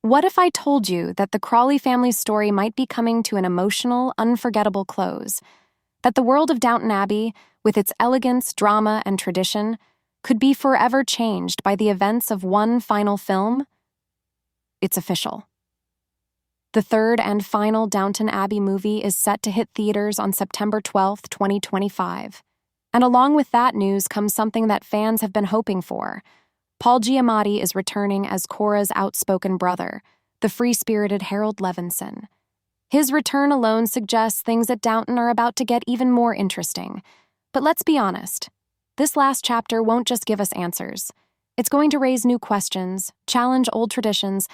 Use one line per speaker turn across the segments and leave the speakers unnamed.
What if I told you that the Crawley family's story might be coming to an emotional, unforgettable close? That the world of Downton Abbey, with its elegance, drama, and tradition, could be forever changed by the events of one final film? It's official. The third and final Downton Abbey movie is set to hit theaters on September 12, 2025. And along with that news comes something that fans have been hoping for. Paul Giamatti is returning as Cora's outspoken brother, the free-spirited Harold Levinson. His return alone suggests things at Downton are about to get even more interesting. But let's be honest, this last chapter won't just give us answers. It's going to raise new questions, challenge old traditions,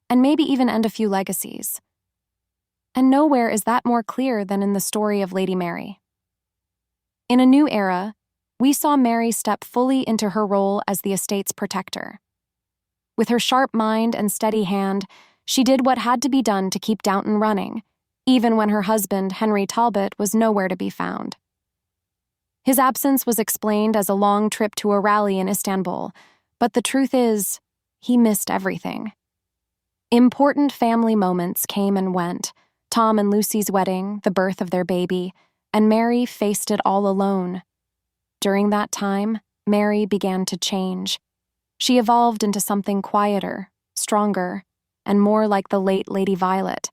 and maybe even end a few legacies. And nowhere is that more clear than in the story of Lady Mary. In a new era, we saw Mary step fully into her role as the estate's protector. With her sharp mind and steady hand, she did what had to be done to keep Downton running, even when her husband, Henry Talbot, was nowhere to be found. His absence was explained as a long trip to a rally in Istanbul, but the truth is, he missed everything. Important family moments came and went: Tom and Lucy's wedding, the birth of their baby, and Mary faced it all alone. During that time, Mary began to change. She evolved into something quieter, stronger, and more like the late Lady Violet.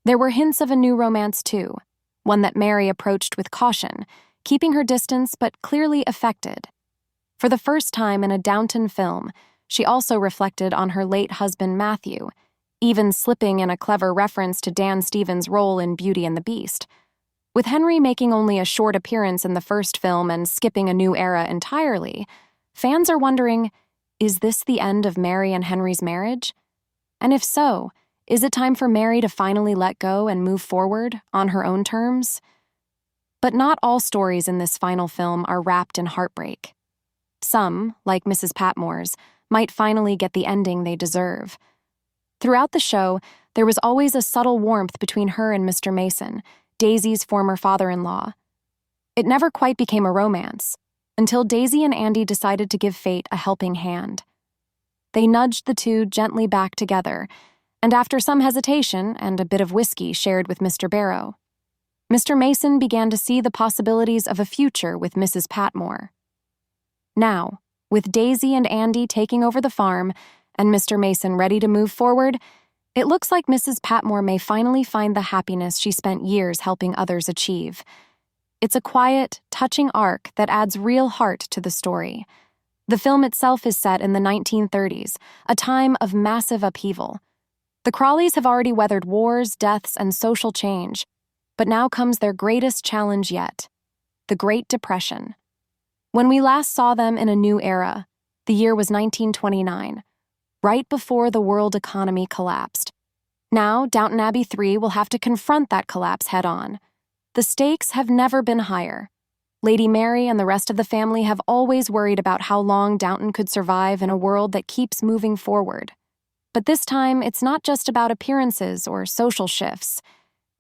There were hints of a new romance too, one that Mary approached with caution, keeping her distance but clearly affected. For the first time in a Downton film, she also reflected on her late husband Matthew, even slipping in a clever reference to Dan Stevens' role in Beauty and the Beast. With Henry making only a short appearance in the first film and skipping a new era entirely, fans are wondering, is this the end of Mary and Henry's marriage? And if so, is it time for Mary to finally let go and move forward on her own terms? But not all stories in this final film are wrapped in heartbreak. Some, like Mrs. Patmore's, might finally get the ending they deserve. Throughout the show, there was always a subtle warmth between her and Mr. Mason, Daisy's former father-in-law. It never quite became a romance, until Daisy and Andy decided to give fate a helping hand. They nudged the two gently back together, and after some hesitation and a bit of whiskey shared with Mr. Barrow, Mr. Mason began to see the possibilities of a future with Mrs. Patmore. Now, with Daisy and Andy taking over the farm, and Mr. Mason ready to move forward, it looks like Mrs. Patmore may finally find the happiness she spent years helping others achieve. It's a quiet, touching arc that adds real heart to the story. The film itself is set in the 1930s, a time of massive upheaval. The Crawleys have already weathered wars, deaths, and social change, but now comes their greatest challenge yet: the Great Depression. When we last saw them in a new era, the year was 1929. Right before the world economy collapsed. Now, Downton Abbey 3 will have to confront that collapse head-on. The stakes have never been higher. Lady Mary and the rest of the family have always worried about how long Downton could survive in a world that keeps moving forward. But this time, it's not just about appearances or social shifts.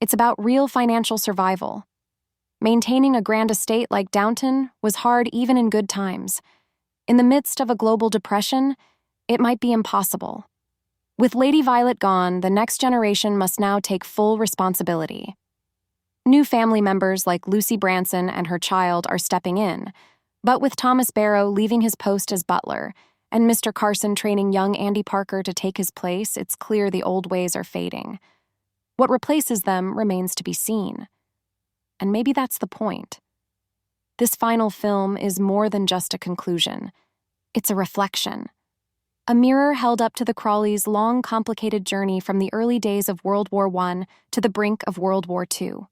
It's about real financial survival. Maintaining a grand estate like Downton was hard even in good times. In the midst of a global depression, it might be impossible. With Lady Violet gone, the next generation must now take full responsibility. New family members like Lucy Branson and her child are stepping in, but with Thomas Barrow leaving his post as butler and Mr. Carson training young Andy Parker to take his place, it's clear the old ways are fading. What replaces them remains to be seen. And maybe that's the point. This final film is more than just a conclusion. It's a reflection. A mirror held up to the Crawleys' long, complicated journey from the early days of World War I to the brink of World War II.